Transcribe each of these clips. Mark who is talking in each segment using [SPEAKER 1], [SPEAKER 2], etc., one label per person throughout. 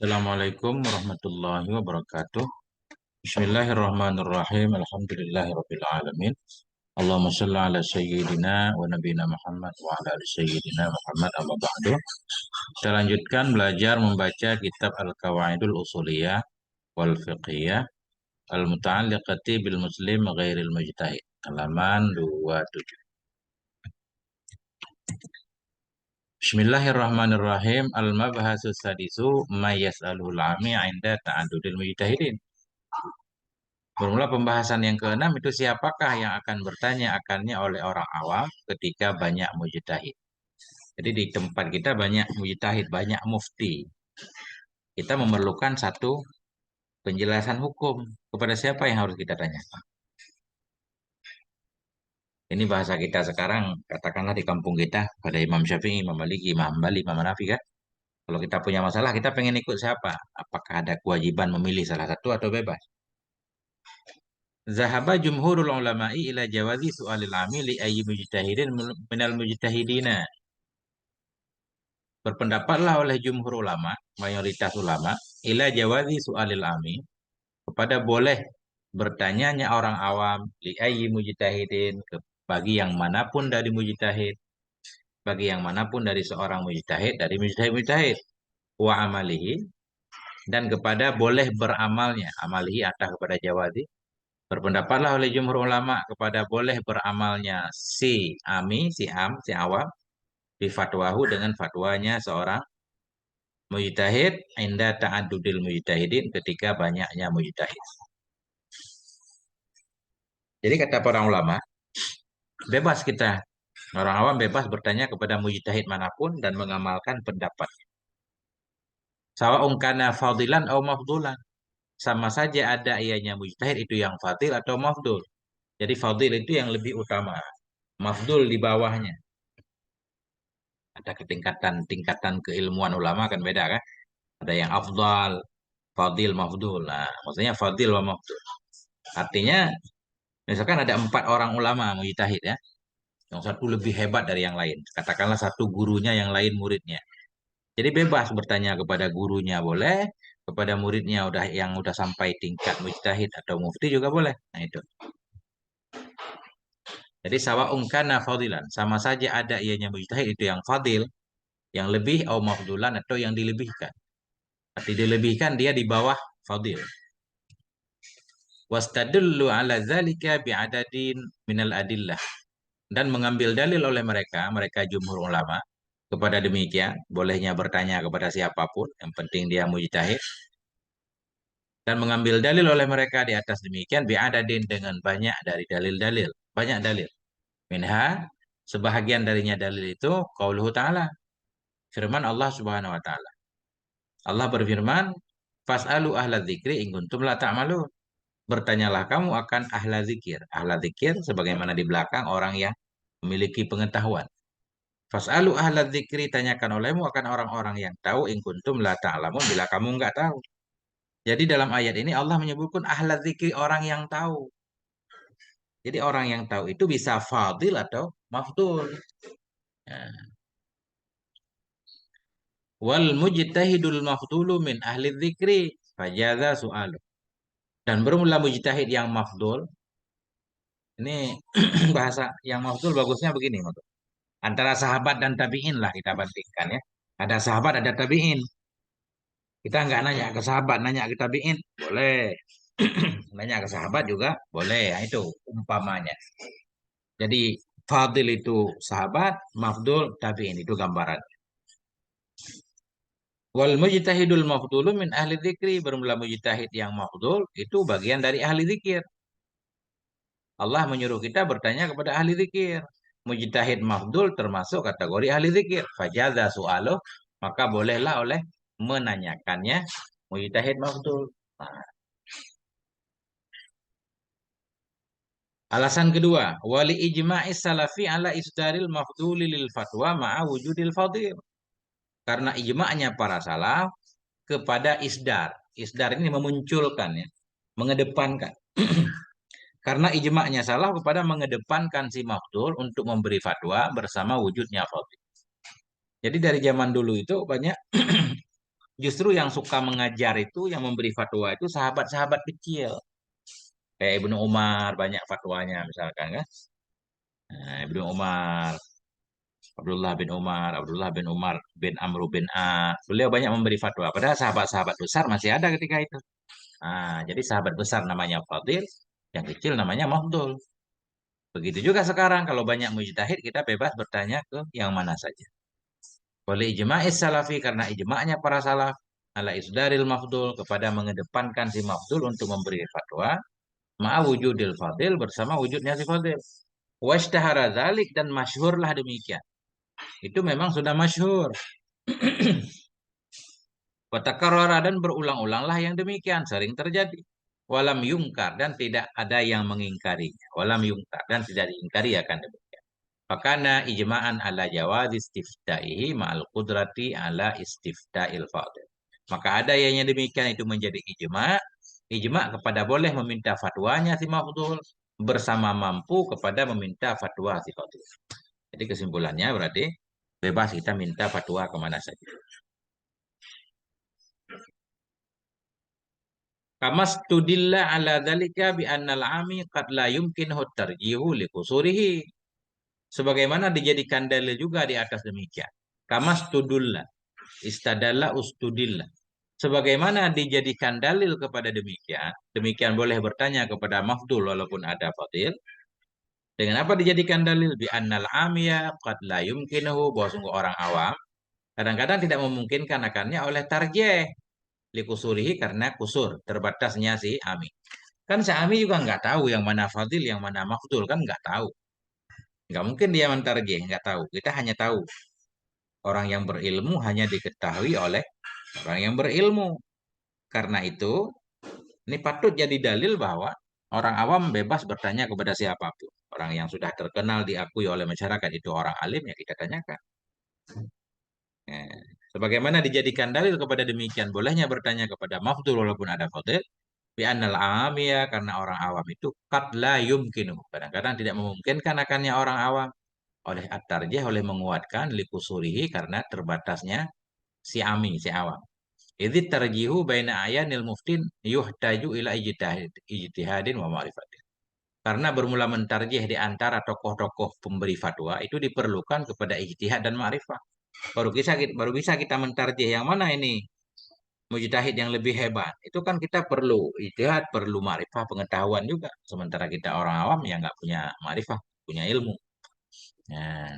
[SPEAKER 1] Assalamualaikum warahmatullahi wabarakatuh. Bismillahirrahmanirrahim. Alhamdulillahirabbil alamin. Allahumma shalli ala sayyidina wa nabiyina Muhammad wa ala ali sayyidina Muhammad amma ba'du. Kita lanjutkan belajar membaca kitab Al-Qawaidul Usuliyah wal Fiqhiyah al-muta'alliqati bil muslim ghairil mujtahid. Halaman 27. Bismillahirrahmanirrahim. Al-mabhasus sadisu ma yas'aluhul 'ami 'inda ta'addudil mujtahidin. Bermula pembahasan yang keenam itu siapakah yang akan bertanya akannya oleh orang awam ketika banyak mujtahid. Jadi di tempat kita banyak mujtahid, banyak mufti. Kita memerlukan satu penjelasan hukum. Kepada siapa yang harus kita tanyakan? Ini bahasa kita sekarang, katakanlah di kampung kita, pada Imam Syafi'i, Imam Maliki, Imam Hambali, Imam Hanafi kan? Kalau kita punya masalah, kita pengen ikut siapa? Apakah ada kewajiban memilih salah satu atau bebas? Zahaba jumhurul ulama'i ila jawazi su'alil amili ayyi mujtahidin minal mujtahidina. Berpendapatlah oleh jumhur ulama, mayoritas ulama, ila jawazi su'alil ami, kepada boleh bertanyanya orang awam li ayyi mujtahidin, bagi yang manapun dari mujtahid, bagi yang manapun dari seorang mujtahid, dari mujtahid-mujtahid, wa amalihi, dan kepada boleh beramalnya, amalihi atah kepada jawazi. Berpendapatlah oleh jumhur ulama kepada boleh beramalnya si ami, si am, si awam, di fatwahu dengan fatwanya seorang mujtahid inda ta'addudil mujtahidin, ketika banyaknya mujtahid. Jadi kata para ulama, bebas kita, orang awam bebas bertanya kepada mujtahid manapun dan mengamalkan pendapat. Sawa'un kana fadilan atau mafdulan. Sama saja ada ianya mujtahid itu yang fadil atau mafdul. Jadi fadil itu yang lebih utama, mafdul di bawahnya. Ada tingkatan keilmuan ulama kan beda kan? Ada yang afdal, fadil, mafdul. Nah, maksudnya fadil wa mafdul. Artinya, misalkan ada 4 orang ulama mujtahid ya, yang satu lebih hebat dari yang lain. Katakanlah satu gurunya, yang lain muridnya. Jadi bebas bertanya kepada gurunya boleh, kepada muridnya udah sampai tingkat mujtahid atau mufti juga boleh. Nah itu. Jadi sawa'un kana fadilan, sama saja ada ianya mujtahid itu yang fadil, yang lebih atau mafdulan atau yang dilebihkan. Arti dilebihkan dia di bawah fadil. Wastadullu ala dzalika bi'adadin minal adillah. Dan mengambil dalil oleh mereka jumhur ulama, kepada demikian, bolehnya bertanya kepada siapapun, yang penting dia mujtahid. Dan mengambil dalil oleh mereka di atas demikian, bi'adadin dengan banyak dari dalil-dalil. Banyak dalil. Minha, sebahagian darinya dalil itu, qauluhu ta'ala. Firman Allah subhanahu wa ta'ala. Allah berfirman, Fas'alu ahla dzikri in kuntum la ta'malun. Bertanyalah kamu akan ahla zikir. Ahla zikir, sebagaimana di belakang, orang yang memiliki pengetahuan. Fas'alu ahla dzikri, tanyakan olehmu akan orang-orang yang tahu, in kuntum la ta'lamun, bila kamu enggak tahu. Jadi dalam ayat ini Allah menyebutkan ahla dzikri, orang yang tahu. Jadi orang yang tahu itu bisa fadil atau mafdul. Ya. Wal mujtahidul mafdulu min ahli dzikri fajaza su'alu. Dan bermula mujtahid yang mafdul. Ini bahasa yang mafdul bagusnya begini. Antara sahabat dan tabi'in lah kita bandingkan ya. Ada sahabat, ada tabi'in. Kita nggak nanya ke sahabat, nanya ke tabi'in, boleh. Nanya ke sahabat juga boleh. Nah, itu umpamanya. Jadi fadil itu sahabat, mafdul tabi'in, itu gambaran. Wal mujtahidul mafdulu min ahli dzikri, bermula mujtahid yang mafdul itu bagian dari ahli zikir. Allah menyuruh kita bertanya kepada ahli zikir. Mujtahid mafdul termasuk kategori ahli zikir. Fajaza su'aluh, maka bolehlah oleh menanyakannya mujtahid mafdul. Nah, alasan kedua, wali ijma'is salafi ala isdaril mafduli lil fatwa ma'a wujudil fadil. Karena ijma'nya para salaf kepada isdar. Isdar ini memunculkan ya, mengedepankan. Karena ijma'nya salaf kepada mengedepankan si mafdul untuk memberi fatwa bersama wujudnya fadil. Jadi dari zaman dulu itu banyak Justru yang suka mengajar itu, yang memberi fatwa itu sahabat-sahabat kecil. Kayak Ibnu Umar banyak fatwanya misalkan kan. Nah, Ibnu Umar, Abdullah bin Umar bin Amr bin A. Beliau banyak memberi fatwa. Padahal sahabat-sahabat besar masih ada ketika itu. Nah, jadi sahabat besar namanya Fadil, yang kecil namanya Mafdul. Begitu juga sekarang kalau banyak mujtahid kita bebas bertanya ke yang mana saja. Oleh ijma'is salafi karena ijma'nya para salaf ala isdaril mafdul kepada mengedepankan si mafdul untuk memberi fatwa ma'a wujudil fadil bersama wujudnya si fadil. Washtahara dzalik dan masyhurlah demikian. Itu memang sudah masyhur. Watakarrara dan berulang-ulanglah yang demikian sering terjadi. Walam yungkar dan tidak ada yang mengingkarinya. Walam yungkar dan tidak diingkari akan demikian. Fakana ijma'an ala jawaz istifta'ihi ma'al qudrati ala istifta'il fadil. Maka ada yang demikian itu menjadi ijma kepada boleh meminta fatwanya si mafdul bersama mampu kepada meminta fatwa si fadil. Jadi kesimpulannya berarti bebas kita minta fatwa kemana saja. Kama studilla ala dzalika bi annal ami qad la yumkinuhu tarjihu li qusurihi. Sebagaimana dijadikan dalil juga di atas demikian. Kama studulla, istadalla ustudilla. Sebagaimana dijadikan dalil kepada demikian, demikian boleh bertanya kepada mafdul walaupun ada fadil. Dengan apa dijadikan dalil? Bi annal amiya qad la yumkinuhu, bahwa sungguh orang awam kadang-kadang tidak memungkinkan akannya oleh tarjih likusurihi karena kusur terbatasnya si ami. Kan si ami juga nggak tahu yang mana fadil, yang mana mafdul kan nggak tahu. Nggak mungkin dia mentarjih, nggak tahu. Kita hanya tahu orang yang berilmu hanya diketahui oleh orang yang berilmu. Karena itu, ini patut jadi dalil bahwa orang awam bebas bertanya kepada siapapun. Orang yang sudah terkenal diakui oleh masyarakat itu orang alim ya kita tanyakan. Eh, Sebagaimana dijadikan dalil kepada demikian bolehnya bertanya kepada mafdul walaupun ada fadil. Bi annal amiyah karena orang awam itu qad la yumkinu. Kadang-kadang tidak memungkinkan akannya orang awam oleh at-tarjih oleh menguatkan likusurihi karena terbatasnya si ami, si awam. Idzi tarjihu baina ayanil muftin yuhtaju ila ijtihadin wa ma'rifatin. Karena bermula mentarjih di antara tokoh-tokoh pemberi fatwa itu diperlukan kepada ijtihad dan ma'rifah. Baru bisa kita mentarjih yang mana ini mujtahid yang lebih hebat. Itu kan kita perlu ijtihad, perlu ma'rifah, pengetahuan juga. Sementara kita orang awam yang nggak punya ma'rifah, punya ilmu. Nah,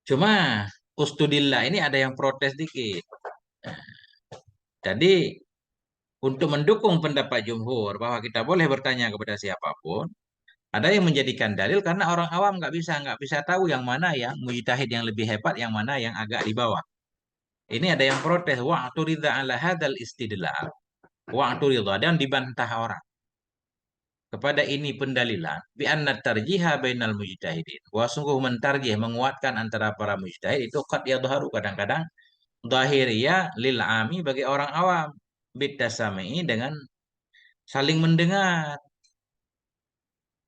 [SPEAKER 1] cuma Ustudillah ini ada yang protes dikit. Nah, jadi untuk mendukung pendapat jumhur bahwa kita boleh bertanya kepada siapapun, ada yang menjadikan dalil karena orang awam nggak bisa tahu yang mana yang mujtahid yang lebih hebat, yang mana yang agak di bawah. Ini ada yang protes wa'turidza ala hadzal istidlal wa'turidza dan dibantah orang kepada ini pendalilan bi anna tarjiha bainal mujtahidin. Bahwa sungguh mentarjih menguatkan antara para mujtahid itu qad yadharu kadang-kadang zahiriyah lil ami bagi orang awam bitasami dengan saling mendengar.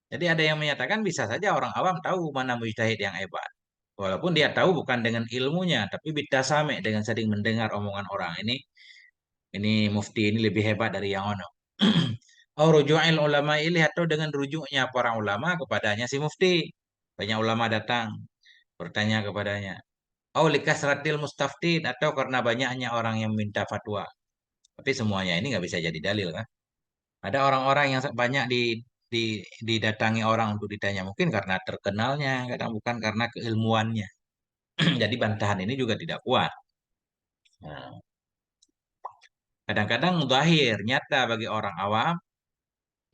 [SPEAKER 1] Jadi ada yang menyatakan bisa saja orang awam tahu mana mujtahid yang hebat. Walaupun dia tahu bukan dengan ilmunya, tapi bitasame dengan sering mendengar omongan orang ini mufti ini lebih hebat dari yang ono. Au ruju'il ulama ilih atau dengan rujuknya para ulama kepadanya si mufti. Banyak ulama datang bertanya kepadanya. Au likasratil mustaftin atau karena banyaknya orang yang minta fatwa. Tapi semuanya ini nggak bisa jadi dalil kan? Ada orang-orang yang banyak di didatangi orang untuk ditanya mungkin karena terkenalnya, kadang bukan karena keilmuannya. Jadi bantahan ini juga tidak kuat. Nah, kadang-kadang zahir nyata bagi orang awam,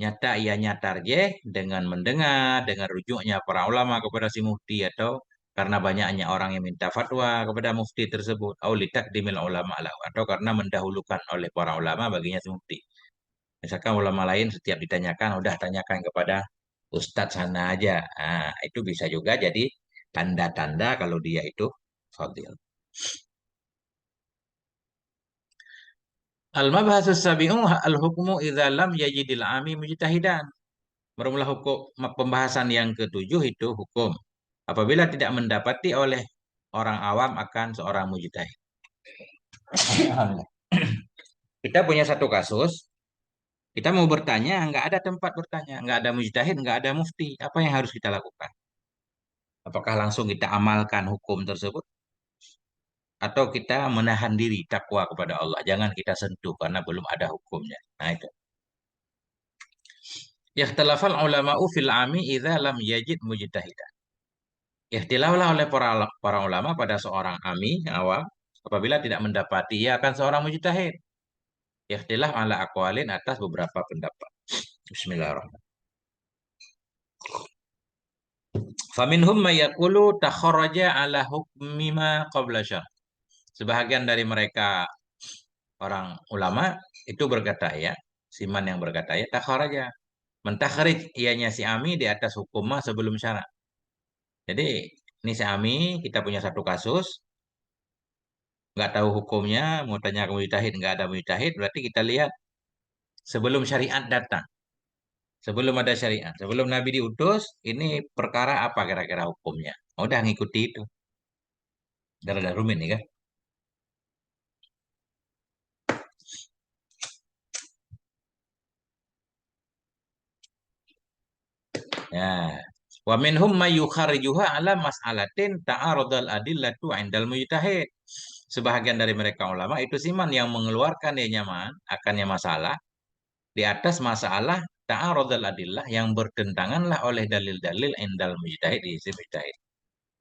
[SPEAKER 1] nyata ianya tarjih dengan mendengar, dengan rujuknya para ulama kepada si mufti atau karena banyaknya orang yang minta fatwa kepada mufti tersebut, atau litakdimil ulama lahu, atau karena mendahulukan oleh para ulama baginya si mufti. Misalkan ulama lain setiap ditanyakan, udah tanyakan kepada ustadz sana aja. Nah, itu bisa juga jadi tanda-tanda kalau dia itu fadil. Al-mabhasus sabi'u al-hukmu idza lam yajidil ami mujtahidan. Bermula hukum pembahasan yang ketujuh itu hukum. Apabila tidak mendapati oleh orang awam akan seorang mujtahid. Alhamdulillah. Kita punya satu kasus, kita mau bertanya, nggak ada tempat bertanya, nggak ada mujtahid, nggak ada mufti. Apa yang harus kita lakukan? Apakah langsung kita amalkan hukum tersebut? Atau kita menahan diri takwa kepada Allah? Jangan kita sentuh karena belum ada hukumnya. Nah itu. Ikhtilafal ulama'u fil ami idza lam yajid mujtahidan. Ikhtilaflah oleh para ulama pada seorang ami, awam, apabila tidak mendapati ia akan seorang mujtahid. Ikhtilaf ala aqwalin atas beberapa pendapat. Bismillahirrahmanirrahim. Faminhum may yaqulu takharaja ala hukmi ma qabla syarh. Sebahagian dari mereka orang ulama itu berkata ya, Siman yang berkata ya takharaja. Mentakhrij ianya si Ami di atas hukum ma sebelum syarat. Jadi ini si Ami, kita punya satu kasus, nggak tahu hukumnya, mau tanya ke mujtahid, nggak ada mujtahid, berarti kita lihat sebelum syariat datang, sebelum ada syariat, sebelum Nabi diutus, ini perkara apa kira-kira hukumnya? Udah ngikuti itu, darah rumit nih kan? Ya. Wa minhum may yukharijuha ala mas'alatin ta'arudal adillatu 'indal mujtahid. Sebahagian dari mereka ulama itu siman yang mengeluarkan dia nyaman akannya masalah di atas masalah ta'arudal adillah yang bertentanganlah oleh dalil-dalil indal mujtahid di sisi mujtahid.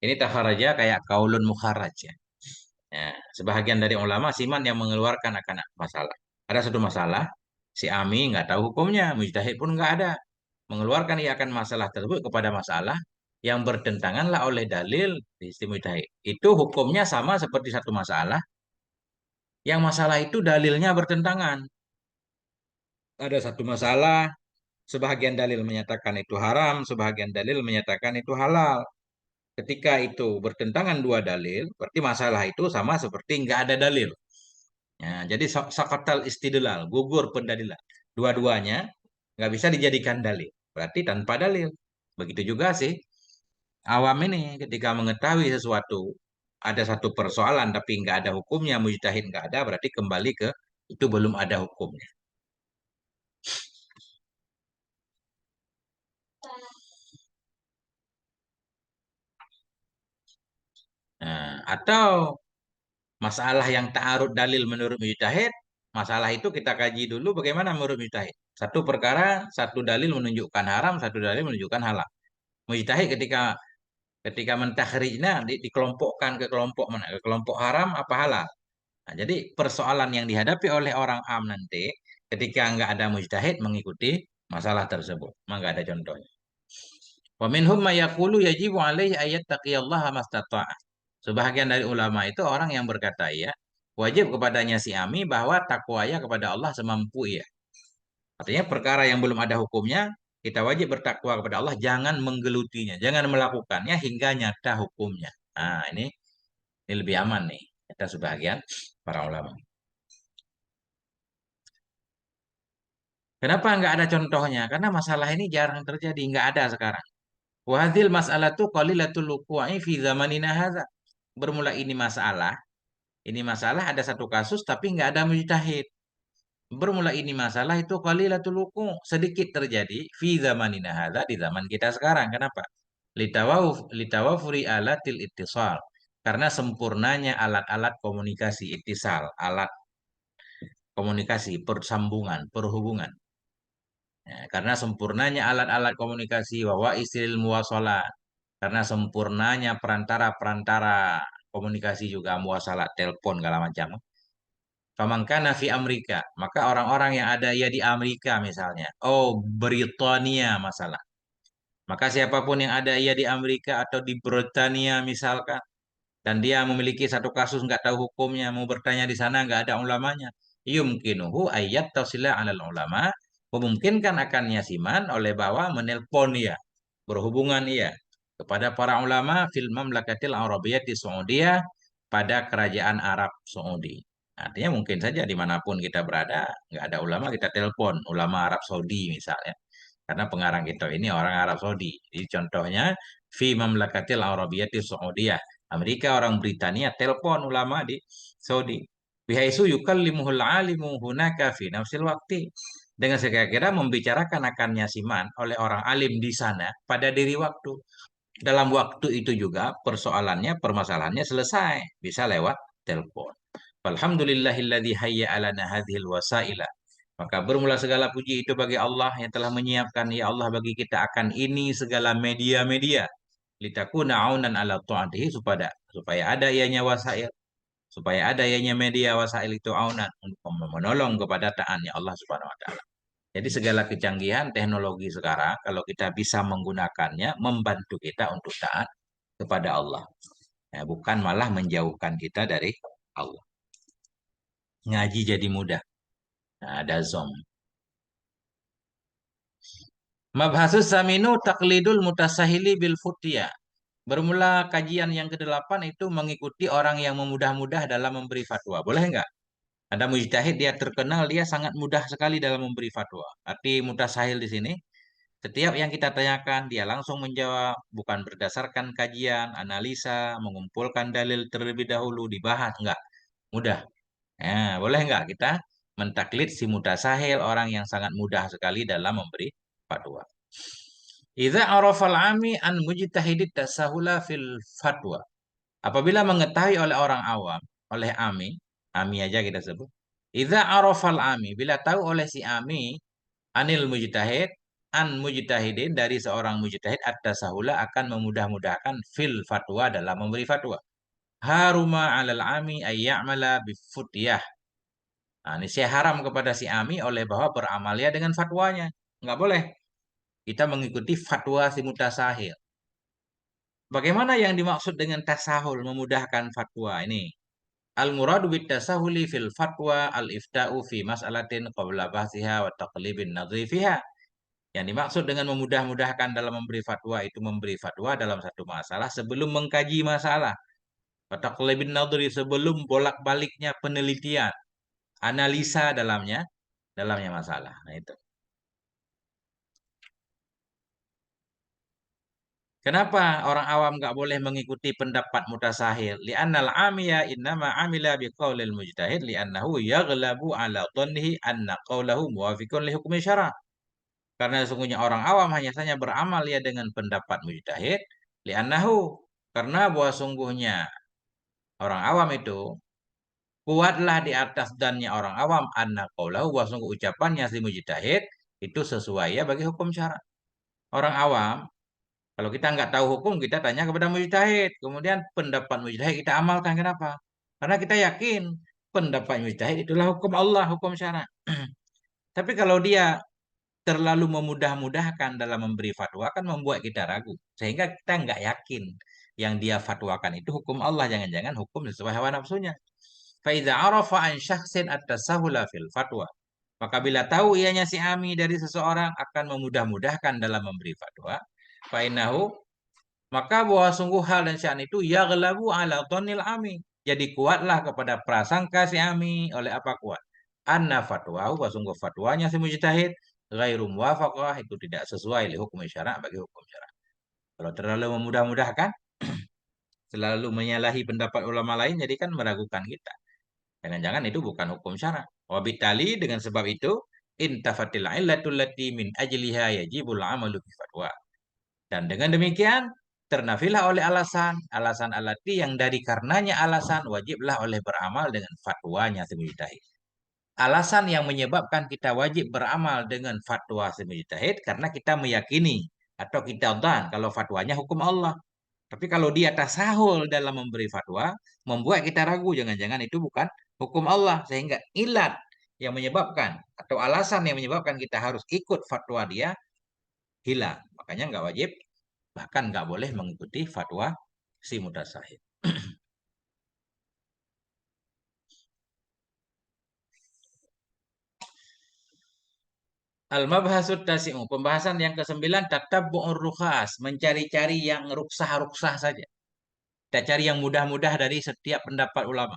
[SPEAKER 1] Ini takharaja kayak kaulun mukharaj ya. Ya, sebahagian dari ulama siman yang mengeluarkan akan masalah. Ada satu masalah, si Ami nggak tahu hukumnya, mujtahid pun nggak ada. Mengeluarkan ia akan masalah tersebut kepada masalah yang bertentanganlah oleh dalil di sisi mujtahid. Itu hukumnya sama seperti satu masalah, yang masalah itu dalilnya bertentangan. Ada satu masalah, sebahagian dalil menyatakan itu haram, sebahagian dalil menyatakan itu halal. Ketika itu bertentangan dua dalil, berarti masalah itu sama seperti nggak ada dalil. Ya, jadi sakatal istidlal, gugur pendalilan. Dua-duanya nggak bisa dijadikan dalil. Berarti tanpa dalil. Begitu juga sih awam ini ketika mengetahui sesuatu, ada satu persoalan tapi nggak ada hukumnya, mujtahid nggak ada, berarti kembali ke itu belum ada hukumnya. Nah, atau masalah yang ta'arud dalil menurut mujtahid, masalah itu kita kaji dulu bagaimana menurut mujtahid. Satu perkara, satu dalil menunjukkan haram, satu dalil menunjukkan halal. Mujtahid ketika ketika mentakhrijna dikelompokkan ke kelompok mana? Ke kelompok haram apa halal. Nah, jadi persoalan yang dihadapi oleh orang am nanti ketika nggak ada mujtahid mengikuti masalah tersebut. Memang nggak ada contohnya. Wa minhum may yaqulu yajibu alaihi ayat taqiyallaha mastata'a. Sebahagian dari ulama itu orang yang berkata ya, wajib kepadanya si Ami bahwa takwanya kepada Allah semampu ia. Artinya perkara yang belum ada hukumnya, kita wajib bertakwa kepada Allah, jangan menggelutinya, jangan melakukannya hingga nyata hukumnya. Nah, ini lebih aman nih, kata sebahagian para ulama. Kenapa nggak ada contohnya? Karena masalah ini jarang terjadi, nggak ada sekarang. Wahadil masalah tuh qalilatul luqu'i fi zamanina hadza. Bermula ini masalah ada satu kasus tapi nggak ada mujtahid. Bermula ini masalah itu qalilatul luqu', sedikit terjadi fi zamanina hadza di zaman kita sekarang. Kenapa? Litawafuri alatil ittisal. Karena sempurnanya alat-alat komunikasi ittisal, alat komunikasi, persambungan, perhubungan. Ya, karena sempurnanya alat-alat komunikasi bahwa istril muwasalat. Karena sempurnanya perantara-perantara komunikasi juga muwasalat, telepon, segala macam. Famangkana fi Amerika. Maka orang-orang yang ada ya di Amerika misalnya. Oh, Britania masalah. Maka siapapun yang ada ya di Amerika atau di Britania misalkan. Dan dia memiliki satu kasus nggak tahu hukumnya. Mau bertanya di sana nggak ada ulamanya. Yumkinuhu ayat tausila alal ulama. Memungkinkan akan yasiman oleh bawah menelpon ia. Berhubungan ia. Kepada para ulama fil mamlakatil Arabiyyah di Saudi pada kerajaan Arab Saudi. Artinya mungkin saja dimanapun kita berada, nggak ada ulama kita telepon ulama Arab Saudi misalnya. Karena pengarang kita ini orang Arab Saudi. Jadi contohnya fi mamlakatil Arabiyyah di Saudi Amerika, orang Britania telepon ulama di Saudi. Bihaisu yukallimuhul alimu hunaka fi nafsil waktu. Dengan sekira-kira membicarakan akan yasiman oleh orang alim di sana pada diri waktu. Dalam waktu itu juga persoalannya, permasalahannya selesai. Bisa lewat telepon. Alhamdulillahilladzi hayya alana hadhil wasaila. Maka bermula segala puji itu bagi Allah yang telah menyiapkan ya Allah bagi kita akan ini segala media-media. Litakuna aunan ala ta'atihi supaya ada ianya wasail, supaya ada ianya media wasail itu aunan untuk menolong kepada taatnya Allah Subhanahu wa taala. Jadi segala kecanggihan teknologi sekarang kalau kita bisa menggunakannya membantu kita untuk taat kepada Allah. Ya, bukan malah menjauhkan kita dari Allah. Ngaji jadi mudah. Nah, ada Zoom. Mabhasus saminu taklidul mutasahili bil futya. Bermula kajian yang ke-8 itu mengikuti orang yang memudah-mudah dalam memberi fatwa. Boleh nggak? Ada mujtahid dia terkenal dia sangat mudah sekali dalam memberi fatwa. Arti mutasahil di sini, setiap yang kita tanyakan dia langsung menjawab, bukan berdasarkan kajian, analisa, mengumpulkan dalil terlebih dahulu dibahas enggak. Mudah. Boleh nggak kita mentaklid si mutasahil orang yang sangat mudah sekali dalam memberi fatwa. Idza arafal ami an mujtahidit tasahula fil fatwa. Apabila mengetahui oleh orang awam, oleh ami aja kita sebut. Idza arafal ami, bila tahu oleh si ami anil mujtahid, an mujtahidin dari seorang mujtahid at-tasahula akan memudah-mudahkan fil fatwa dalam memberi fatwa. Haruma alal ami ayya'mala bifutyah. Nah, ini saya haram kepada si ami oleh bahwa beramalnya dengan fatwanya. Enggak boleh. Kita mengikuti fatwa si mutasahil. Bagaimana yang dimaksud dengan tasahul memudahkan fatwa ini? Al-muradu bit tasahuli fil fatwa al-ifta'u fi mas'alatin qabla bahsiha wa taqlibin nadri fiha. Yang dimaksud dengan memudah-mudahkan dalam memberi fatwa itu memberi fatwa dalam satu masalah sebelum mengkaji masalah. Wa taqlibin nadri sebelum bolak-baliknya penelitian, analisa dalamnya masalah. Nah itu. Kenapa orang awam nggak boleh mengikuti pendapat mutasahil? Li'annal amiya innama amila biqaulil mujtahid li'annahu yaghlabu ala dhannihi anna qaulahu muwafiqun li hukmi syara'. Karena sesungguhnya orang awam hanya saja beramal ya dengan pendapat mujtahid li'annahu karena bahwa sungguhnya orang awam itu kuatlah di atas dannya orang awam anna qaulahu bahwa sungguh ucapannya si mujtahid itu sesuai ya bagi hukum syara'. Orang awam kalau kita nggak tahu hukum, kita tanya kepada mujtahid. Kemudian pendapat mujtahid kita amalkan. Kenapa? Karena kita yakin pendapat mujtahid itulah hukum Allah, hukum syara. Tapi kalau dia terlalu memudah-mudahkan dalam memberi fatwa, akan membuat kita ragu. Sehingga kita nggak yakin yang dia fatwakan itu hukum Allah. Jangan-jangan hukum sesuai hawa nafsunya. Faiza arafa an syakhsin at-tasahula fil fatwa. Maka bila tahu ianya si ami dari seseorang akan memudah-mudahkan dalam memberi fatwa, fainahu maka bahwa sungguh hal dan sya'an itu yaghlabu ala dhannil ami. Jadi kuatlah kepada prasangka si ami oleh apa kuat? Anna fatwahu bahwa sungguh fatwanya si mujtahid ghairu muwafaqah itu tidak sesuai li hukum syara' bagi hukum syara'. Kalau terlalu memudah-mudahkan, selalu menyalahi pendapat ulama lain jadi kan meragukan kita. Jangan-jangan itu bukan hukum syara'. Wabitali dengan sebab itu intafatil illatul lati min ajliha yajibul amalu bi fatwa. Dan dengan demikian, ternafilah oleh alasan alati yang dari karenanya alasan wajiblah oleh beramal dengan fatwanya si mujtahid. Alasan yang menyebabkan kita wajib beramal dengan fatwa si mujtahid karena kita meyakini atau kita dan kalau fatwanya hukum Allah. Tapi kalau dia tasahul dalam memberi fatwa, membuat kita ragu jangan-jangan itu bukan hukum Allah sehingga ilat yang menyebabkan atau alasan yang menyebabkan kita harus ikut fatwa dia hilang. Makanya nggak wajib bahkan nggak boleh mengikuti fatwa si mutasahil. Al-mabhasud tasi'u. Pembahasan yang ke-9 tatabbu'ur rukhas. Mencari-cari yang ruksah-ruksah saja. Kita cari yang mudah-mudah dari setiap pendapat ulama.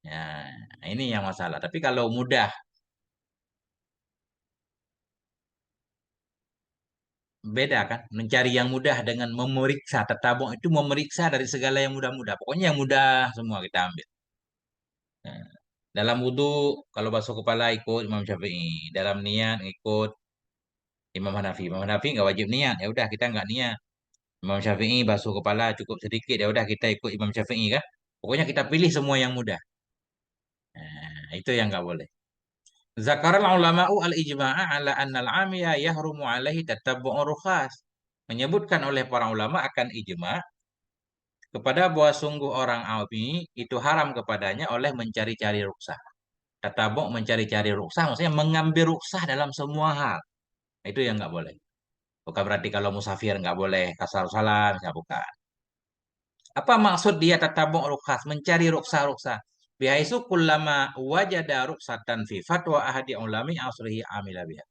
[SPEAKER 1] Ya, ini yang masalah. Tapi kalau mudah Beda kan? Mencari yang mudah dengan memeriksa. Tatabuk itu memeriksa dari segala yang mudah-mudah. Pokoknya yang mudah semua kita ambil. Nah, dalam wudhu, kalau basuh kepala ikut Imam Syafi'i. Dalam niat ikut Imam Hanafi. Imam Hanafi nggak wajib niat. Ya udah kita nggak niat. Imam Syafi'i basuh kepala cukup sedikit. Ya udah kita ikut Imam Syafi'i kan? Pokoknya kita pilih semua yang mudah. Nah, itu yang nggak boleh. Zakaral ulama'u al-ijma'a ala anna al-'amiya yahrumu alaihi tatabbu'ur rukhas. Menyebutkan oleh para ulama akan ijma' kepada bahwa sungguh orang ami itu haram kepadanya oleh mencari-cari ruksah. Tatabuk mencari-cari ruksah maksudnya mengambil ruksah dalam semua hal. Itu yang nggak boleh. Bukan berarti kalau musafir nggak boleh kasar salam, nggak bukan. Apa maksud dia tatabuk rukhas? Mencari ruksah-ruksah. Bihaisu kullama wajada ruksatan fi fatwa ahadi ulami asrihi amila biha.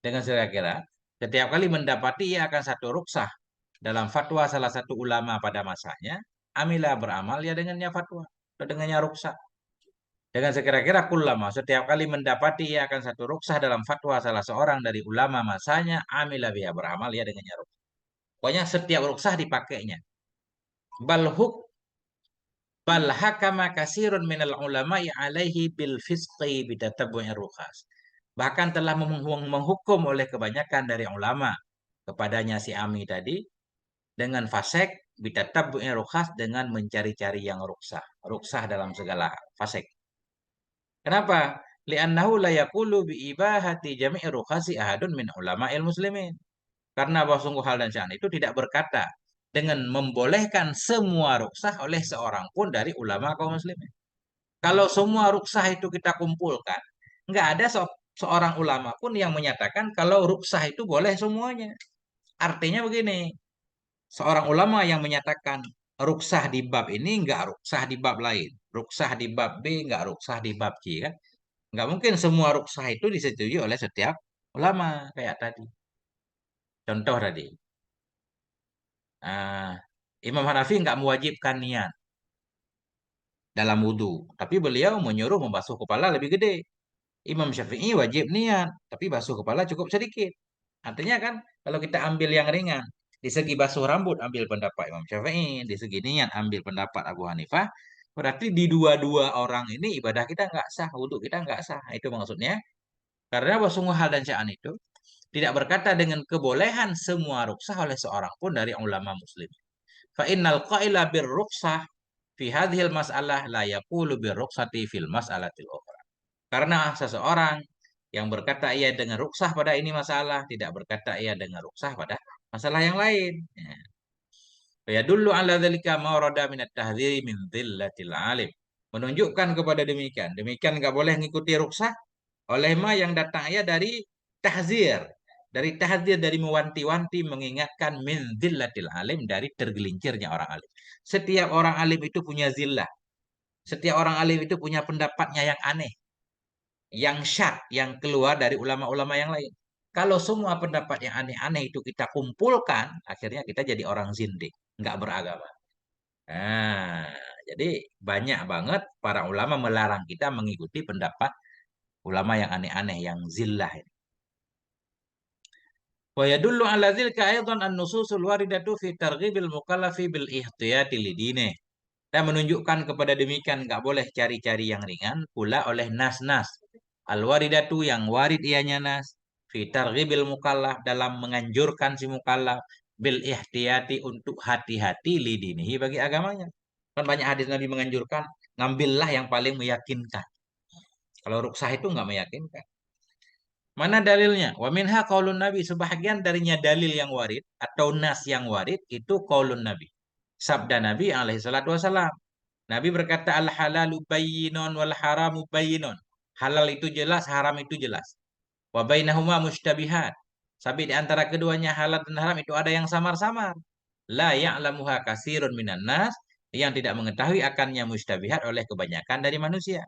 [SPEAKER 1] Dengan kira-kira setiap kali mendapati ia akan satu ruksah dalam fatwa salah satu ulama pada masanya, amila beramal ya dengannya fatwa atau dengannya ruksah. Dengan sekira-kira kullama setiap kali mendapati ia akan satu ruksah dalam fatwa salah seorang dari ulama masanya, amila biha beramal ya dengannya ruksah. Pokoknya setiap ruksah dipakainya. Balhuk bal hakama kasirun minal ulama'i alaihi bil fisqi bidatabu'i rukhas. Bahkan telah menghukum oleh kebanyakan dari ulama kepadanya si Ami tadi dengan fasek bidatabu'i rukhas dengan mencari-cari yang ruksah. Ruksah dalam segala hal. Fasek. Kenapa? Li'annahu la yaqulu bi ibahati jami'i rukhasi ahadun min ulama'il muslimin. Karena bahwa sungguh hal dan sya'an itu tidak berkata dengan membolehkan semua ruksah oleh seorang pun dari ulama kaum muslimin. Kalau semua ruksah itu kita kumpulkan, nggak ada seorang ulama pun yang menyatakan kalau ruksah itu boleh semuanya. Artinya begini, seorang ulama yang menyatakan ruksah di bab ini nggak ruksah di bab lain. Ruksah di bab B nggak ruksah di bab C kan. Nggak mungkin semua ruksah itu disetujui oleh setiap ulama kayak tadi. Contoh tadi, ah, Imam Hanafi nggak mewajibkan niat dalam wudhu, tapi beliau menyuruh membasuh kepala lebih gede. Imam Syafi'i wajib niat, tapi basuh kepala cukup sedikit. Artinya kan, kalau kita ambil yang ringan, di segi basuh rambut ambil pendapat Imam Syafi'i, di segi niat ambil pendapat Abu Hanifah, berarti di dua-dua orang ini ibadah kita nggak sah, wudhu kita nggak sah. Itu maksudnya. Karena bahwa sungguh hal dan sya'an itu tidak berkata dengan kebolehan semua ruksah oleh seorang pun dari ulama muslim. Fa innal qaila bir ruksah fi hadhil mas'alah la yaqulu bir ruksati fil mas'alatil ukhra. Karena seseorang yang berkata ia dengan ruksah pada ini masalah, tidak berkata ia dengan ruksah pada masalah yang lain. Ya dulu ala dzalika ma warada min at-tahdhiri min dhillatil alim. Menunjukkan kepada demikian. Demikian nggak boleh ngikuti ruksah oleh ma yang datang ia dari tahzir. Dari tahzir, dari mewanti-wanti, mengingatkan min dhillatil alim, dari tergelincirnya orang alim. Setiap orang alim itu punya zillah. Setiap orang alim itu punya pendapatnya yang aneh, yang syad, yang keluar dari ulama-ulama yang lain. Kalau semua pendapat yang aneh-aneh itu kita kumpulkan, akhirnya kita jadi orang zindik, nggak beragama. Nah, jadi banyak banget para ulama melarang kita mengikuti pendapat ulama yang aneh-aneh, yang zillah. Wa yadullu ala dzilka aidan an-nususul waridatu fi targhibil mukallafi bil ihtiyati lidine. Dan menunjukkan kepada demikian nggak boleh cari-cari yang ringan pula oleh nas-nas. Al-waridatu yang warid ianya nas. Fi targhibil mukallaf dalam menganjurkan si mukallaf bil ihtiyati untuk hati-hati lidinihi bagi agamanya. Kan banyak hadis Nabi menganjurkan ngambillah yang paling meyakinkan. Kalau ruksah itu nggak meyakinkan. Mana dalilnya? Wa minha qaulun Nabi. Sebahagian darinya dalil yang warid atau nas yang warid itu qaulun Nabi. Sabda Nabi alaihi salatu wasalam. Nabi berkata al halalu bayyinun wal haramu bayyinun. Halal itu jelas, haram itu jelas. Wa bainahuma mushtabihat. Tapi di antara keduanya halal dan haram itu ada yang samar-samar. La ya'lamuha kasirun minan nas, yang tidak mengetahui akannya mustabihat oleh kebanyakan dari manusia.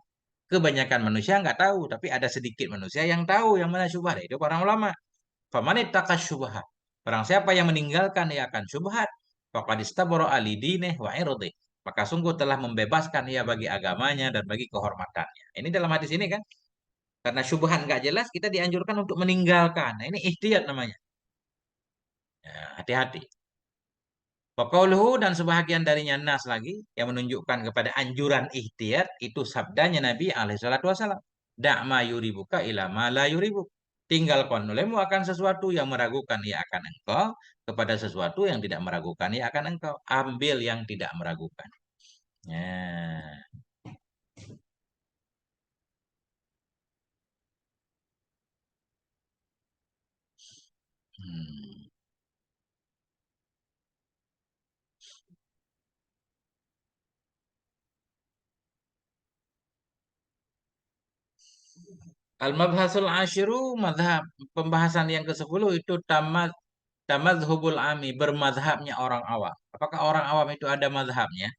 [SPEAKER 1] Kebanyakan manusia nggak tahu, tapi ada sedikit manusia yang tahu yang mana syubhat. Itu para ulama. Faman ittaqas syubhat. Barang siapa yang meninggalkan ia akan syubhat, faqad istabara ali dinih wa irdih. Maka sungguh telah membebaskan ia bagi agamanya dan bagi kehormatannya. Ini dalam hadis ini kan. Karena syubhat nggak jelas, kita dianjurkan untuk meninggalkan. Nah, ini ihtiyat namanya. Ya, hati-hati. Waqauluhu dan sebahagian darinya nas lagi yang menunjukkan kepada anjuran ihtiyat itu sabdanya Nabi alaihi salatu wasallam. Da'ma yuribuka ila ma la yuribuk. Tinggalkan olehmu akan sesuatu yang meragukan ia akan engkau kepada sesuatu yang tidak meragukan ia akan engkau. Ambil yang tidak meragukan. Ya. Hmm. Al-Mabhasul Ashiru madhab. Pembahasan yang ke-10 itu tamadhubul ami. Bermadhabnya orang awam. Apakah orang awam itu ada madhabnya?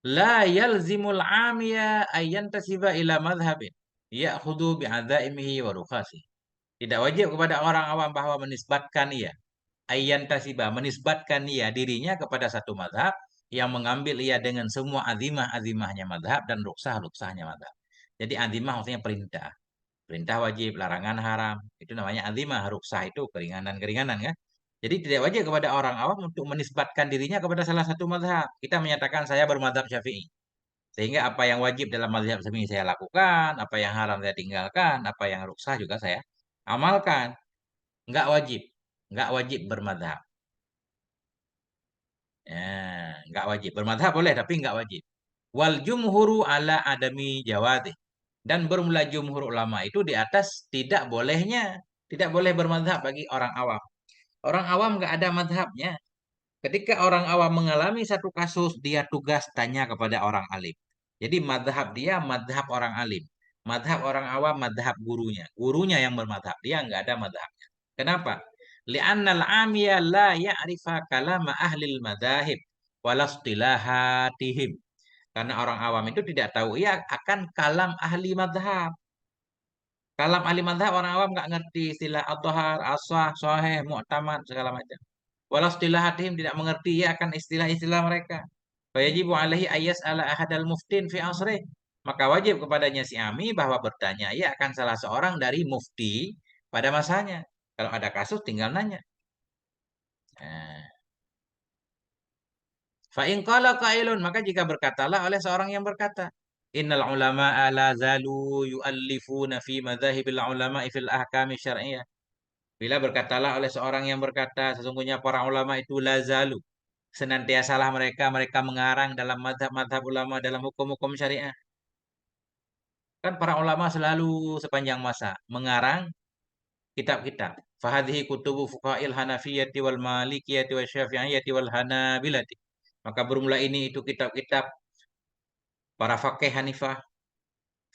[SPEAKER 1] La yalzimul amiya ayyan tasiba ila madhabin. Ya'khudu bi'adhaimihi wa rukhasi. Tidak wajib kepada orang awam bahwa menisbatkan ia. Ayyan tasiba. Menisbatkan ia dirinya kepada satu madhab. Yang mengambil ia dengan semua azimah-azimahnya madhab dan ruksah-ruksahnya madhab. Jadi azimah maksudnya perintah. Perintah wajib, larangan haram. Itu namanya azimah. Ruksah itu keringanan-keringanan kan. Jadi tidak wajib kepada orang awam untuk menisbatkan dirinya kepada salah satu mazhab. Kita menyatakan saya bermadzhab Syafi'i. Sehingga apa yang wajib dalam mazhab Syafi'i saya lakukan, apa yang haram saya tinggalkan, apa yang ruksah juga saya amalkan. Enggak wajib. Enggak wajib bermadzhab. Ya, enggak wajib. Bermadzhab boleh tapi enggak wajib. Wal jumhuru ala adami jawadi. Dan bermula jumhur ulama itu di atas tidak bolehnya. Tidak boleh bermadhab bagi orang awam. Orang awam nggak ada madhabnya. Ketika orang awam mengalami satu kasus, dia tugas tanya kepada orang alim. Jadi madhab dia, madhab orang alim. Madhab orang awam, madhab gurunya. Gurunya yang bermadhab. Dia nggak ada madhabnya. Kenapa? Li'annal amiya la ya'rifa kalama ahlil madhahib walastilahatihim. Karena orang awam itu tidak tahu ia akan kalam ahli madhab. Kalam ahli madhab orang awam nggak ngerti istilah ad-dhahar, as-sah, sahih, mu'tamad, segala macam. Walau istilah hatihim tidak mengerti ia akan istilah-istilah mereka. Fayajibu alaihi ayas ala ahadal muftin fi asrih. Maka wajib kepadanya si Ami bahwa bertanya ia akan salah seorang dari mufti pada masanya. Kalau ada kasus tinggal nanya. Nah, fa in qala qailun maka jika berkatalah oleh seorang yang berkata, innal ulama la zalu yuallifuna fi madzahibil ulama fil ahkami syar'iyyah. Bila berkatalah oleh seorang yang berkata, sesungguhnya para ulama itu lazalu. Senantiasalah mereka mengarang dalam madhab-madhab ulama dalam hukum-hukum syariah. Kan para ulama selalu sepanjang masa mengarang kitab-kitab. Fahadhihi kutubu fuqa'il hanafiyati wal malikiyati wal syafi'iyati wal hanabilati. Maka bermula ini itu kitab-kitab para fakih Hanifah,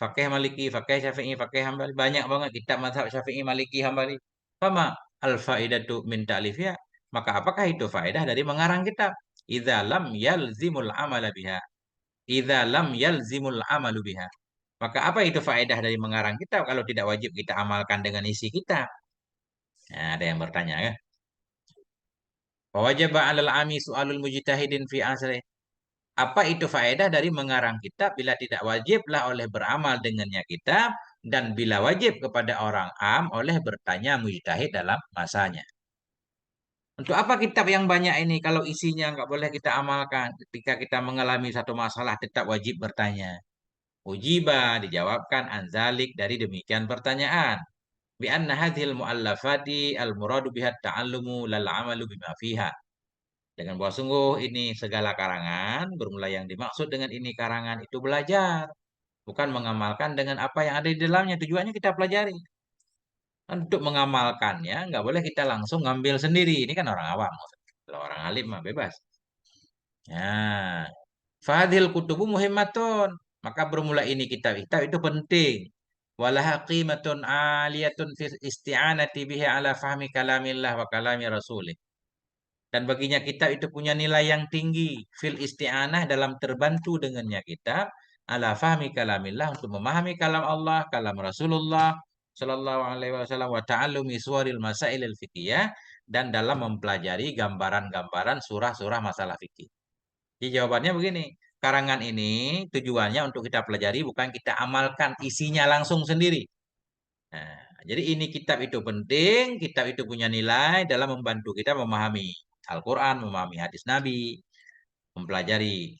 [SPEAKER 1] fakih Maliki, fakih Syafi'i, fakih Hambali. Banyak banget kitab madhab Syafi'i, Maliki, Hambali. Sama al-faidatu min ta'lifiyah. Maka apakah itu faedah dari mengarang kitab? Idza lam yalzimul amala biha. Idza lam yalzimul amalu biha. Maka apa itu faedah dari mengarang kitab kalau tidak wajib kita amalkan dengan isi kitab? Nah, ada yang bertanya ya. Wajib 'alal ami su'alul mujtahidin fi asri. Apa itu faedah dari mengarang kitab bila tidak wajiblah oleh beramal dengannya kitab dan bila wajib kepada orang am oleh bertanya mujtahid dalam masanya. Untuk apa kitab yang banyak ini kalau isinya nggak boleh kita amalkan? Ketika kita mengalami satu masalah tetap wajib bertanya. Ujiba dijawabkan anzalik dari demikian pertanyaan. Bi anna hadhil muallafati al muradu biha ta'allumu lal amalu bima fiha. Dengan bahwa sungguh ini segala karangan, bermula yang dimaksud dengan ini karangan itu belajar, bukan mengamalkan dengan apa yang ada di dalamnya. Tujuannya kita pelajari. Untuk mengamalkannya, nggak boleh kita langsung ngambil sendiri. Ini kan orang awam. Kalau orang alim mah bebas. Nah, fadhil kutubu muhimmatun. Maka bermula ini kitab-kitab itu penting. Walaha qimatun aliyatun fi isti'anati bihi ala fahmi kalamillah wa kalami rasulih. Dan baginya kitab itu punya nilai yang tinggi. Fil isti'anah dalam terbantu dengannya kitab. Ala fahmi kalamillah untuk memahami kalam Allah, kalam Rasulullah Sallallahu Alaihi Wasallam wa ta'allumi suwaril masailil fikih dan dalam mempelajari gambaran-gambaran surah-surah masalah fikih. Jadi jawabannya begini, karangan ini tujuannya untuk kita pelajari bukan kita amalkan isinya langsung sendiri. Nah, Jadi ini kitab itu penting, kitab itu punya nilai dalam membantu kita memahami Al-Quran, memahami hadis Nabi, mempelajari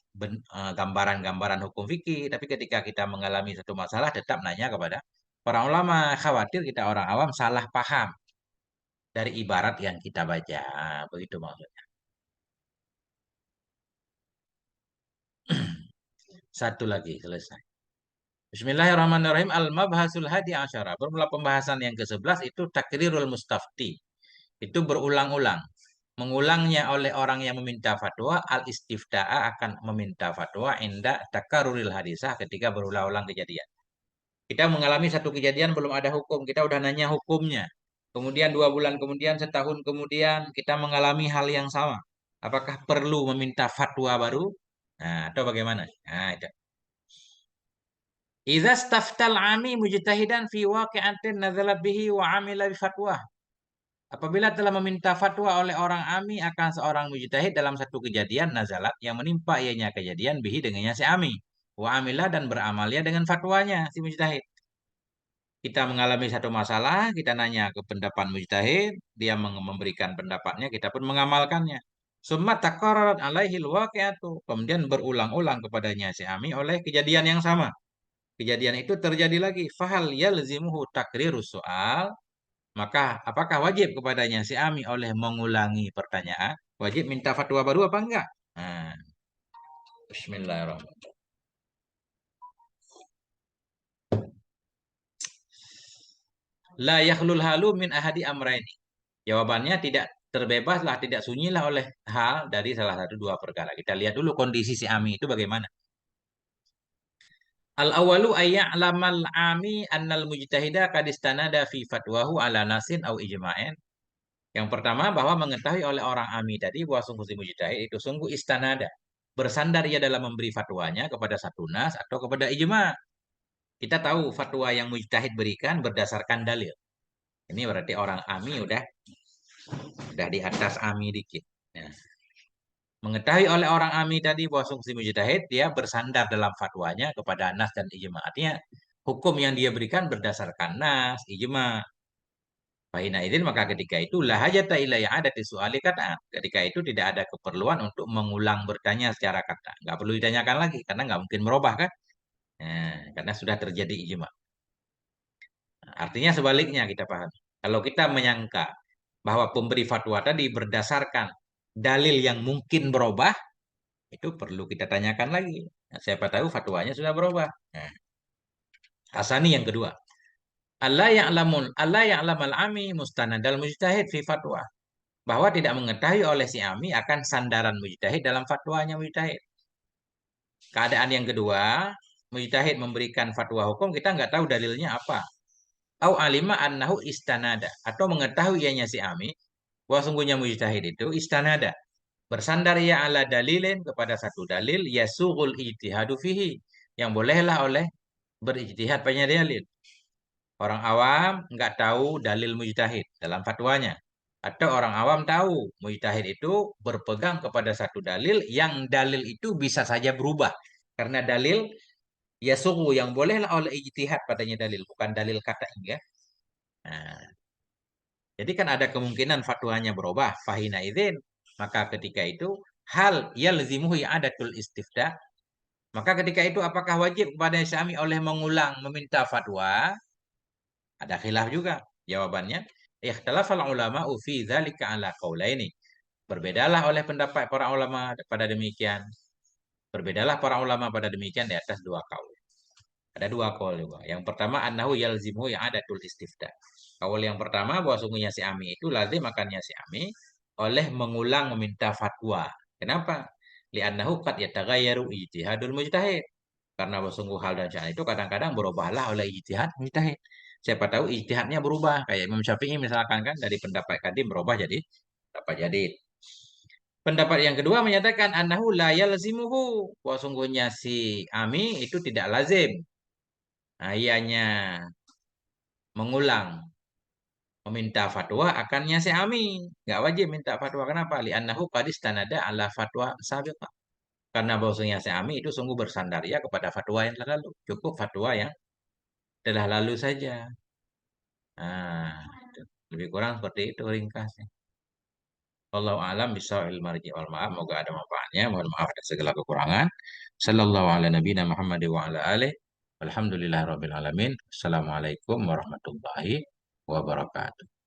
[SPEAKER 1] gambaran-gambaran hukum fikih. Tapi ketika kita mengalami satu masalah, tetap nanya kepada para ulama. Khawatir kita orang awam salah paham dari ibarat yang kita baca. Begitu maksudnya. Satu lagi selesai. Bismillahirrahmanirrahim. Al-mabhasul hadi asyara. Bermula pembahasan yang ke-11 itu takrirul mustafti. Itu berulang-ulang. Mengulangnya oleh orang yang meminta fatwa, al-istifta'a akan meminta fatwa inda takaruril hadisah ketika berulang-ulang kejadian. Kita mengalami satu kejadian belum ada hukum, kita udah nanya hukumnya. Kemudian 2 bulan kemudian, setahun kemudian kita mengalami hal yang sama. Apakah perlu meminta fatwa baru? Nah, atau bagaimana? Nah, itu. Idza staftal ami mujtahidan fi waqi'atin nazala bihi wa amila bi fatwa. Apabila telah meminta fatwa oleh orang ami akan seorang mujtahid dalam satu kejadian nazalat yang menimpa ianya kejadian bihi dengannya si ami. Wa amila dan beramalnya dengan fatwanya si mujtahid. Kita mengalami satu masalah, kita nanya ke pendapat mujtahid, dia memberikan pendapatnya, kita pun mengamalkannya. Summa takarrarat alaihil waqi'atu. Kemudian berulang-ulang kepadanya si ami oleh kejadian yang sama. Kejadian itu terjadi lagi. Fahal yalzimuhu takrirus soal. Maka apakah wajib kepadanya si Ami oleh mengulangi pertanyaan? Wajib minta fatwa baru apa enggak? Nah, Bismillahirrahmanirrahim. La yakhlul halu min ahadi amraini. Jawabannya tidak terbebaslah, tidak sunyilah oleh hal dari salah satu dua perkara. Kita lihat dulu kondisi si Ami itu bagaimana. Al-awalu ayya'lamal ami annal mujtahida kadistanada fi fatwahu ala nasin au ijma'in. Yang pertama bahwa mengetahui oleh orang ami tadi bahwa sungguh si mujtahid itu sungguh istanada. Bersandar ia dalam memberi fatwanya kepada satu nas atau kepada ijma. Kita tahu fatwa yang mujtahid berikan berdasarkan dalil. Ini berarti orang ami udah di atas ami dikit. Ya. Mengetahui oleh orang ami tadi bahwa sungguh si mujtahid dia bersandar dalam fatwanya kepada nas dan ijma. Artinya hukum yang dia berikan berdasarkan nas, ijma. Fahina izin maka ketika itu lah hajata ila yang ada di soal kata. Ketika itu tidak ada keperluan untuk mengulang bertanya secara kata. Nggak perlu ditanyakan lagi karena nggak mungkin merubah kan. Nah, karena sudah terjadi ijma. Nah, artinya sebaliknya kita paham. Kalau kita menyangka bahwa pemberi fatwa tadi berdasarkan dalil yang mungkin berubah, itu perlu kita tanyakan lagi. Nah, siapa tahu fatwanya sudah berubah. Nah, asani yang kedua. Allah ya'lamal ami mustanadal mujtahid fi fatwa. Bahwa tidak mengetahui oleh si ami akan sandaran mujtahid dalam fatwanya mujtahid. Keadaan yang kedua, mujtahid memberikan fatwa hukum, kita nggak tahu dalilnya apa. Au alima annahu istanada. Atau mengetahui ianya si ami, bahwa sungguhnya mujtahid itu istanada. Bersandar ia ala dalilin kepada satu dalil, yasughul ijtihadu fihi. Yang bolehlah oleh berijtihad pada dalil. Orang awam nggak tahu dalil mujtahid dalam fatwanya. Atau orang awam tahu mujtahid itu berpegang kepada satu dalil yang dalil itu bisa saja berubah. Karena dalil ya suhu yang bolehlah oleh ijtihad padanya dalil. Bukan dalil kata ya. Nah, jadi kan ada kemungkinan fatwanya berubah. Fahina izin. Maka ketika itu hal yalzimuhu i'adatul istifta. Maka ketika itu apakah wajib kepada Syami oleh mengulang meminta fatwa? Ada khilaf juga. Jawabannya, ikhtilafal ulama fi dzalika ala qaulaini. Berbedalah oleh pendapat para ulama pada demikian. Berbedalah para ulama pada demikian di atas dua kaul. Ada dua kaul juga. Yang pertama annahu yalzimu yang ada tul istifta. Kaul yang pertama bahwa sungguhnya si Ami itu lazim makannya si Ami oleh mengulang meminta fatwa. Kenapa? Li'annahu qad yataghayyaru ijtihadul mujtahid. Karena sungguh hal dan sya'an itu kadang-kadang berubahlah oleh ijtihad mujtahid. Siapa tahu ijtihadnya berubah. Kayak Imam Syafi'i misalkan kan dari pendapat kadim berubah jadi pendapat jadid. Pendapat yang kedua menyatakan annahu la yalzimuhu. Bahwa sungguhnya si Ami itu tidak lazim. Nah, ianya mengulang meminta fatwa akannya si Ami. Nggak wajib minta fatwa. Kenapa? Li'annahu qad istanada ala fatwa sabiqah. Karena bahwasanya si Ami itu sungguh bersandar ya kepada fatwa yang telah lalu. Cukup fatwa yang telah lalu saja. Nah, itu. Lebih kurang seperti itu ringkasnya. Wallahu alam bisawil marji wal ma'af. Moga ada manfaatnya. Mohon maaf atas segala kekurangan. Sallallahu ala nabiyina Muhammad wa ala alihi. Alhamdulillah rabbil alamin. Assalamualaikum warahmatullahi wabarakatuh.